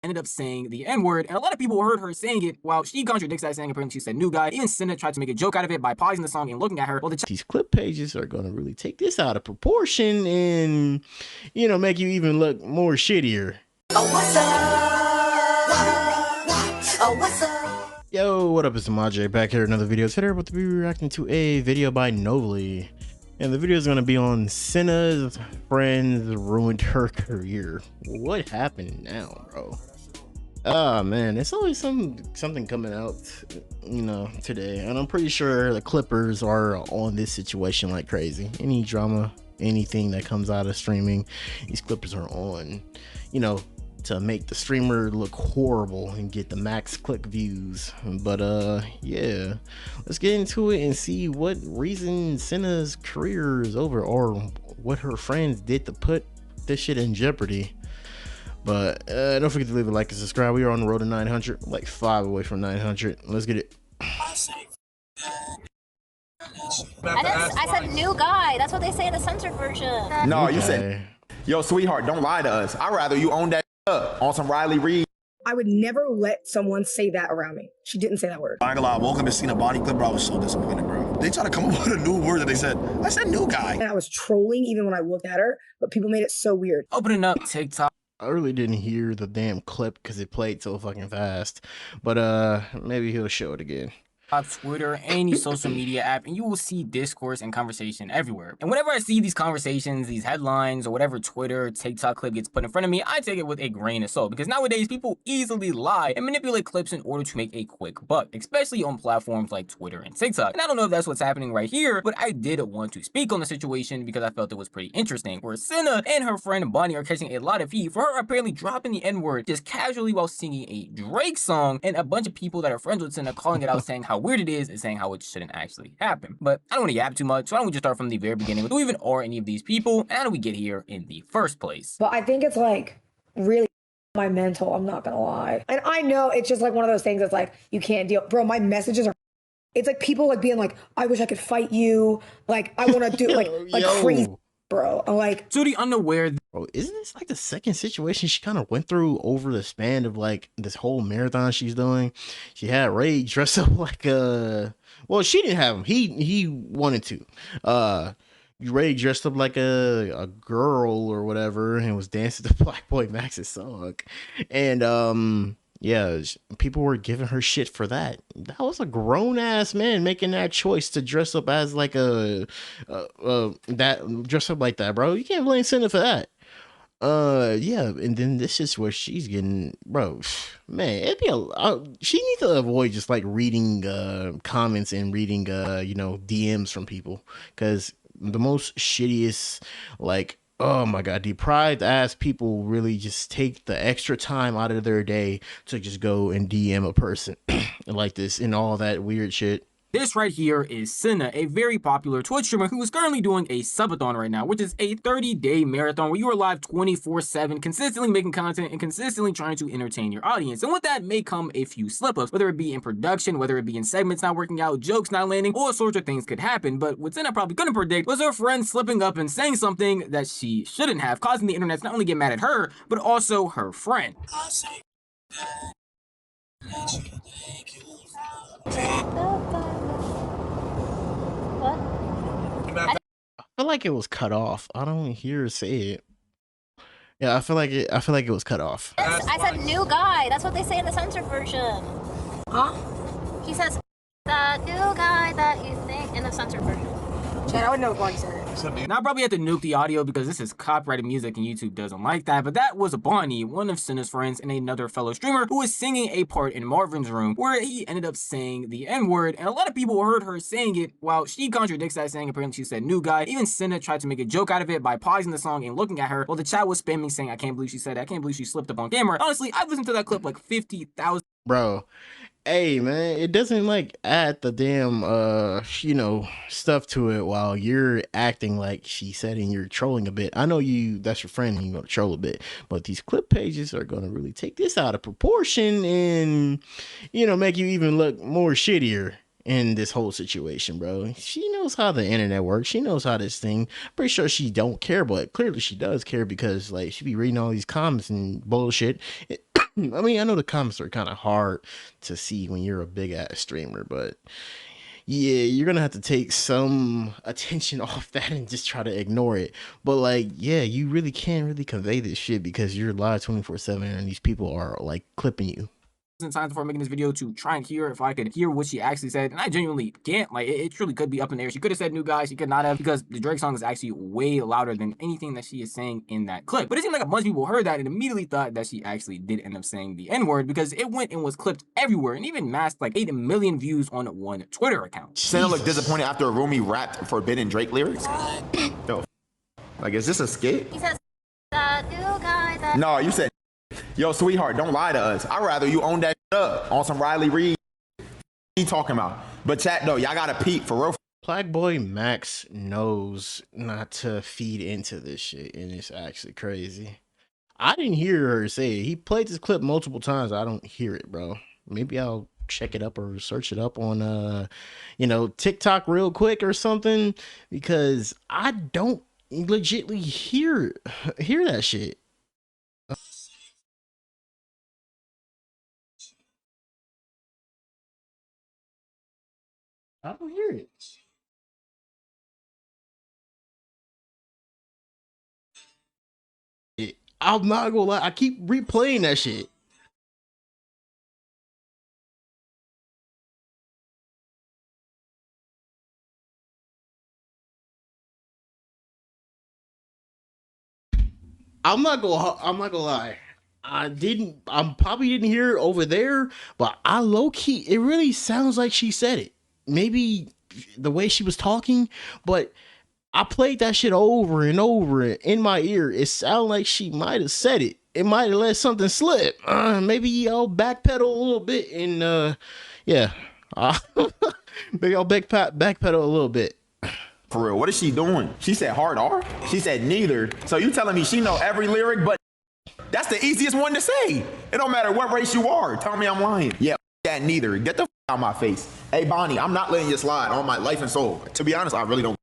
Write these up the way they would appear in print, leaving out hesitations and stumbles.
ended up saying the N-word, and a lot of people heard her saying it while she contradicts that, saying apparently she said new guy. Even Cinnas tried to make a joke out of it by pausing the song and looking at her. Well, these clip pages are gonna really take this out of proportion and, you know, make you even look more shittier. Oh, what's up? Oh, what's up? Yo, what up? It's Ahmadjay back here. Another video. Today we're about to be reacting to a video by Novely, and the video is going to be on Cinna's friends ruined her career. What happened now, bro? Ah, man, it's always something coming out, you know, today, and I'm pretty sure the Clippers are on this situation like crazy. Any drama, anything that comes out of streaming, these Clippers are on, you know, to make the streamer look horrible and get the max click views. But yeah, let's get into it and see what reason Cinna's career is over, or what her friends did to put this shit in jeopardy. But don't forget to leave a like and subscribe. We are on the road to 900, like 5 away from 900. Let's get it. I said new guy. That's what they say in the censored version. No, you said, yo, sweetheart, don't lie to us. I'd rather you own that up on some Riley Reid. I would never let someone say that around me. She didn't say that word. I ain't gonna lie, welcome to Cinnas body clip, bro. I was so disappointed, bro. They tried to come up with a new word that they said. I said new guy. And I was trolling even when I looked at her, but people made it so weird. Opening up TikTok. I really didn't hear the damn clip because it played so fucking fast. But maybe he'll show it again. Twitter, any social media app, and you will see discourse and conversation everywhere. And whenever I see these conversations, these headlines, or whatever Twitter, TikTok clip gets put in front of me, I take it with a grain of salt, because nowadays people easily lie and manipulate clips in order to make a quick buck, especially on platforms like Twitter and TikTok. And I don't know if that's what's happening right here, but I did want to speak on the situation because I felt it was pretty interesting, where Cinnas and her friend Bonnie are catching a lot of heat for her apparently dropping the N-word just casually while singing a Drake song, and a bunch of people that are friends with Cinnas calling it out, saying how weird it is, and saying how it shouldn't actually happen. But I don't want to yap too much, so why don't we just start from the very beginning? Who even are any of these people, and how do we get here in the first place? But I think it's like really my mental, I'm not gonna lie. And I know it's just like one of those things that's like, you can't deal. Bro, my messages are, it's like people like being like, I wish I could fight you. Like, I want to do like crazy, bro. I'm like, to the unaware, bro, isn't this like the second situation she kind of went through over the span of like this whole marathon she's doing? She had Ray dress up like well, she didn't have him. He wanted to. Ray dressed up like a girl or whatever and was dancing to Black Boy Max's song. And yeah, people were giving her shit for that. That was a grown ass man making that choice to dress up as like dress up like that, bro. You can't blame Cinnas for that. Yeah, and then this is where she's getting, bro, man, it'd be she needs to avoid just like reading comments and reading you know, DMs from people, because the most shittiest, like, oh my god, deprived ass people really just take the extra time out of their day to just go and DM a person like this and all that weird shit. This right here is Cinnas, a very popular Twitch streamer who is currently doing a subathon right now, which is a 30-day marathon where you are live 24/7, consistently making content and consistently trying to entertain your audience. And with that may come a few slip-ups, whether it be in production, whether it be in segments not working out, jokes not landing, all sorts of things could happen. But what Cinnas probably couldn't predict was her friend slipping up and saying something that she shouldn't have, causing the internet to not only get mad at her, but also her friend. I feel like it was cut off. I don't hear her say it. Yeah, I feel like it was cut off. I said new guy. That's what they say in the censored version. huh? He says the new guy that you think in the censored version. Chad, I would know why you said it. Now I probably have to nuke the audio because this is copyrighted music and YouTube doesn't like that, but that was Bonnie, one of Cinnas' friends and another fellow streamer, who was singing a part in Marvin's room where he ended up saying the N-word, and a lot of people heard her saying it while she contradicts that, saying apparently she said new guy. Even Cinnas tried to make a joke out of it by pausing the song and looking at her while the chat was spamming saying, I can't believe she said that, I can't believe she slipped up on camera. Honestly, I've listened to that clip like 50,000. Bro, hey man, it doesn't like add the damn you know, stuff to it while you're acting like she said and you're trolling a bit. I know that's your friend and you're gonna troll a bit, but these clip pages are gonna really take this out of proportion and, you know, make you even look more shittier in this whole situation, bro. She knows how the internet works. She knows how this thing. Pretty sure she don't care, but clearly she does care, because like she be reading all these comments and bullshit. I mean, I know the comments are kind of hard to see when you're a big ass streamer, but yeah, you're gonna have to take some attention off that and just try to ignore it. But like, yeah, you really can't really convey this shit because you're live 24/7 and these people are like clipping you. Time before making this video to try and hear if I could hear what she actually said, and I genuinely can't. Like, it truly could be up in the air. She could have said new guy, she could not have, because the Drake song is actually way louder than anything that she is saying in that clip. But it seemed like a bunch of people heard that and immediately thought that she actually did end up saying the N-word, because it went and was clipped everywhere and even masked like 8 million views on one Twitter account. Cinnas looked disappointed after a roomie rapped forbidden Drake lyrics. Yo, like, is this a skit? He says, that new guy that... No, you said, yo, sweetheart, don't lie to us. I'd rather you own that up on some Riley Reid. He talking about. But chat though, y'all gotta peep for real. Black boy Max knows not to feed into this shit, and it's actually crazy. I didn't hear her say it. He played this clip multiple times. I don't hear it, bro. Maybe I'll check it up or search it up on you know, TikTok real quick or something, because I don't legitly hear that shit. I don't hear it. I'm not gonna lie, I keep replaying that shit. I'm not gonna lie. I probably didn't hear it over there, but I low key, it really sounds like she said it. Maybe the way she was talking, but I played that shit over and over in my ear. It sounded like she might have said it. It might have let something slip. Maybe I'll backpedal a little bit and yeah. Maybe I'll backpedal a little bit. For real, what is she doing? She said hard R? She said neither. So you telling me she know every lyric, but that's the easiest one to say. It don't matter what race you are. Tell me I'm lying. Yeah, that neither. Get the out of my face. Hey, Bonnie, I'm not letting you slide on my life and soul. To be honest, I really don't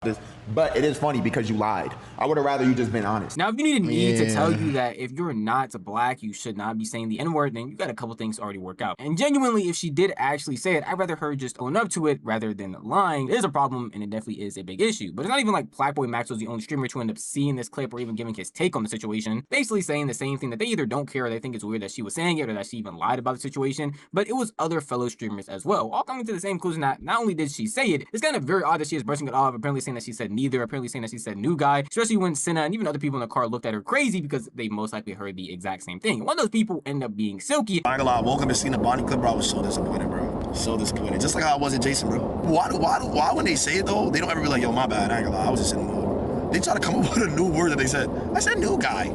this, but it is funny because you lied. I would have rather you just been honest. Now, if you needed me to tell you that if you're not black, you should not be saying the N-word, then you got a couple things to already work out. And genuinely, if she did actually say it, I'd rather her just own up to it rather than lying. It is a problem, and it definitely is a big issue. But it's not even like Black Boy Max was the only streamer to end up seeing this clip or even giving his take on the situation, basically saying the same thing, that they either don't care or they think it's weird that she was saying it or that she even lied about the situation. But it was other fellow streamers as well, all coming to the same conclusion that not only did she say it, it's kind of very odd that she is brushing it off, apparently saying that she said neither, apparently saying that she said new guy, especially when Cinna and even other people in the car looked at her crazy because they most likely heard the exact same thing. One of those people ended up being Silky. I ain't gonna lie, welcome to Cinnas Bonnie clip, bro. I was so disappointed, bro. So disappointed. Just like how I was at Jason, bro. Why when they say it though, they don't ever be like, yo, my bad, I ain't gonna lie, I was just in the mood. They try to come up with a new word that they said. I said new guy.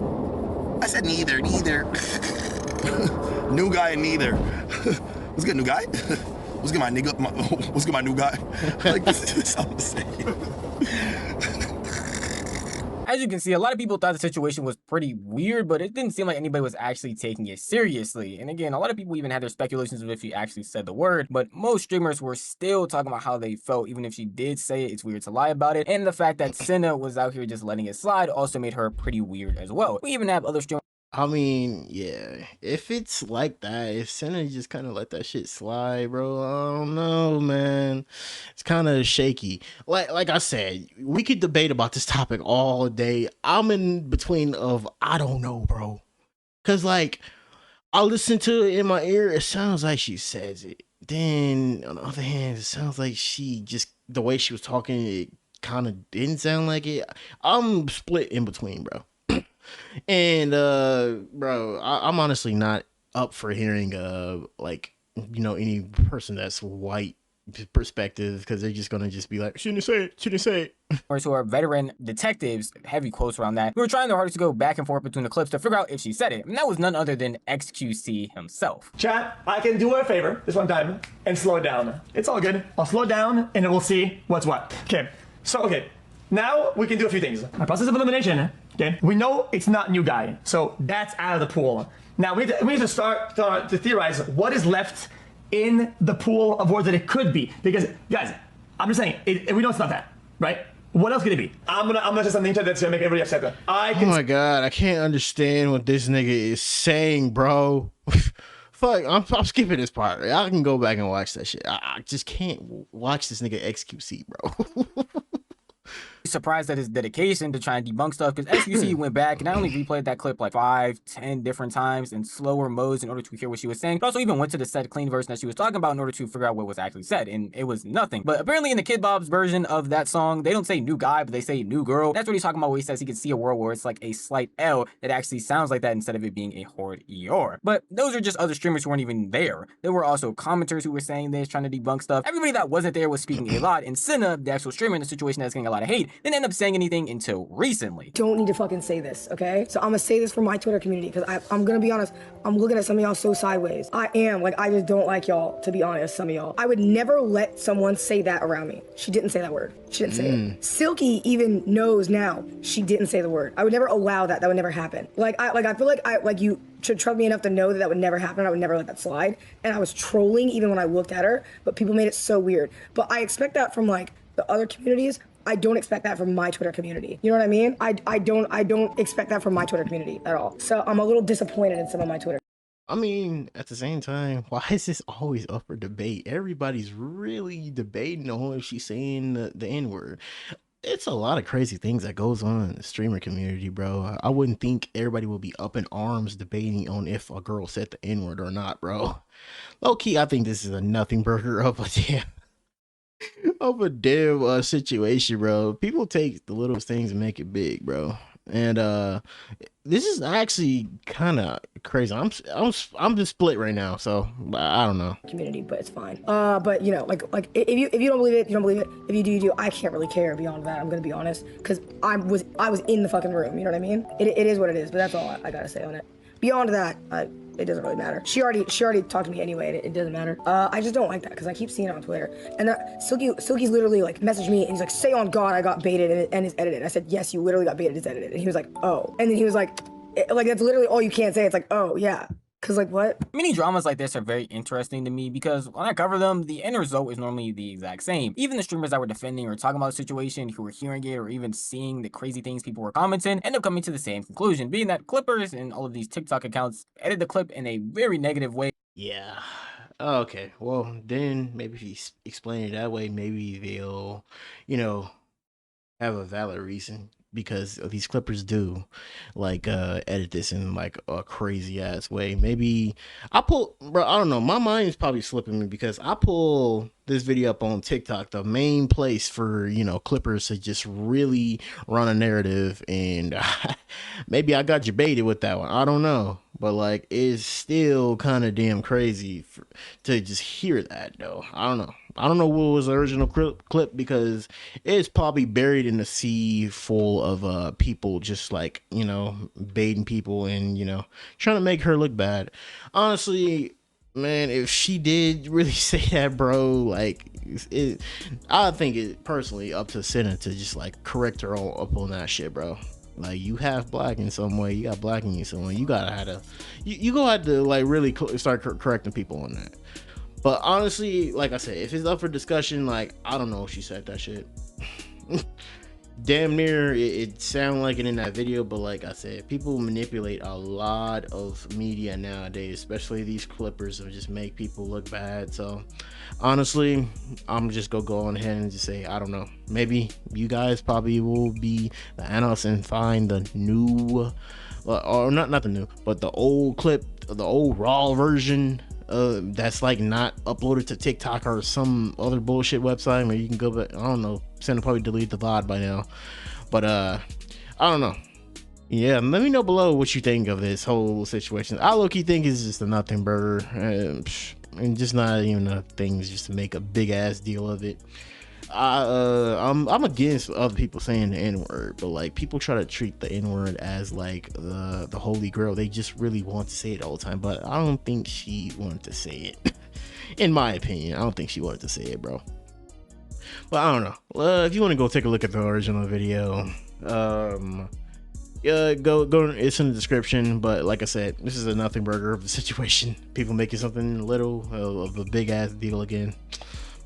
I said neither. New guy and neither. What's good, new guy? What's good, my nigga? What's good, my new guy? Like, this sounds the same. As you can see, a lot of people thought the situation was pretty weird, but it didn't seem like anybody was actually taking it seriously. And again, a lot of people even had their speculations of if she actually said the word, but most streamers were still talking about how they felt. Even if she did say it, it's weird to lie about it. And the fact that Cinna was out here just letting it slide also made her pretty weird as well. We even have other streamers. I mean, yeah, if it's like that, if Cinna just kind of let that shit slide, bro, I don't know, man. It's kind of shaky. Like I said, we could debate about this topic all day. I'm in between of, I don't know, bro. Because, like, I listen to it in my ear, it sounds like she says it. Then, on the other hand, it sounds like she just, the way she was talking, it kind of didn't sound like it. I'm split in between, bro. And bro, I'm honestly not up for hearing like, you know, any person that's white perspective, because they're just gonna just be like, shouldn't say it. Who are veteran detectives, heavy quotes around that, who were trying their hardest to go back and forth between the clips to figure out if she said it, and that was none other than XQC himself. Chat, I can do her a favor this one time and slow it down. It's all good. I'll slow it down and we'll see what's what. Okay, so now we can do a few things. A process of elimination. Okay, we know it's not new guy, so that's out of the pool. Now we need to start to theorize what is left in the pool of words that it could be. Because guys, I'm just saying, we know it's not that, right? What else could it be? I'm gonna say something that's gonna make everybody upset. Oh my god, I can't understand what this nigga is saying, bro. Fuck, I'm skipping this part. I can go back and watch that shit. I just can't watch this nigga XQC, bro. Surprised at his dedication to try and debunk stuff, because XQC went back and not only replayed that clip like 5-10 different times in slower modes in order to hear what she was saying, but also even went to the set clean version that she was talking about in order to figure out what was actually said, and it was nothing. But apparently in the Kid Bob's version of that song, they don't say new guy, but they say new girl. That's what he's talking about, where he says he can see a world where it's like a slight L that actually sounds like that instead of it being a hard ER. But those are just other streamers who weren't even there. There were also commenters who were saying this, trying to debunk stuff. Everybody that wasn't there was speaking a lot, and Cinna, the actual streamer in the situation that's getting a lot of hate, didn't end up saying anything until recently. Don't need to fucking say this, okay? So I'm gonna say this for my Twitter community, because I'm gonna be honest, I'm looking at some of y'all so sideways. I am, like, I just don't like y'all, to be honest, some of y'all. I would never let someone say that around me. She didn't say that word. She didn't say it. Silky even knows now she didn't say the word. I would never allow that. That would never happen. I feel like you should trust me enough to know that that would never happen. I would never let that slide. And I was trolling even when I looked at her, but people made it so weird. But I expect that from like the other communities. I don't expect that from my Twitter community. You know what I mean? I don't expect that from my Twitter community at all. So I'm a little disappointed in some of my Twitter. I mean, at the same time, why is this always up for debate? Everybody's really debating on if she's saying the N-word. It's a lot of crazy things that goes on in the streamer community, bro. I wouldn't think everybody will be up in arms debating on if a girl said the N-word or not, bro. Low key, I think this is a nothing burger of a damn situation, bro. People take the little things and make it big, bro. And this is actually kind of crazy. I'm just split right now, so I don't know. Community, but it's fine. But you know, like if you don't believe it, you don't believe it. If you do, you do. I can't really care beyond that. I'm gonna be honest, because I was in the fucking room. You know what I mean? It is what it is. But that's all I gotta say on it. Beyond that, it doesn't really matter. She already talked to me anyway, and it doesn't matter. I just don't like that because I keep seeing it on Twitter. And Silky's literally like messaged me and he's like, "Say on God, I got baited and it's edited." I said, "Yes, you literally got baited. It's edited." And he was like, "Oh." And then he was like that's literally all you can't say. It's like, "Oh yeah." Cause like what? Mini dramas like this are very interesting to me because when I cover them, the end result is normally the exact same. Even the streamers that were defending or talking about the situation, who were hearing it or even seeing the crazy things people were commenting, end up coming to the same conclusion, being that clippers and all of these TikTok accounts edit the clip in a very negative way. Yeah. Okay. Well, then maybe if you explain it that way, maybe they'll, have a valid reason. Because these clippers do like edit this in like a crazy ass way. Maybe I don't know, my mind is probably slipping me because I pull this video up on TikTok, the main place for clippers to just really run a narrative, and maybe I got you baited with that one. I don't know, but like it's still kind of damn crazy to just hear that though. I don't know what was the original clip because it's probably buried in a sea full of people just like baiting people and trying to make her look bad. Honestly, man, if she did really say that, bro, like I think it personally up to Cinnas to just like correct her up on that shit, bro. Like, you half black in some way, you got black in you some way, you gotta have to you gonna have to like really start correcting people on that. But honestly, like I said, if it's up for discussion, like I don't know if she said that shit. Damn near it sounded like it in that video, but like I said, people manipulate a lot of media nowadays, especially these clippers, and just make people look bad. So honestly, I'm just gonna go on ahead and just say I don't know. Maybe you guys probably will be the analysts and find the new or not the new, but the old clip, the old raw version that's like not uploaded to TikTok or some other bullshit website where you can go back. I don't know, Cinnas probably delete the VOD by now, but I don't know. Yeah, let me know below what you think of this whole situation. I low-key think it's just a nothing burger, and just not even a thing, just to make a big ass deal of it. I'm against other people saying the N-word, but like people try to treat the N-word as like the holy grail. They just really want to say it all the time, but I don't think she wanted to say it. In my opinion, I don't think she wanted to say it, bro. But I don't know. If you want to go take a look at the original video, yeah, go. It's in the description. But like I said, this is a nothing burger of the situation. People making something little of a big ass deal again.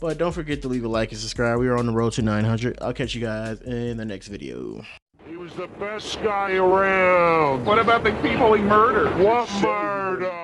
But don't forget to leave a like and subscribe. We are on the road to 900. I'll catch you guys in the next video. He was the best guy around. What about the people he murdered? What murder?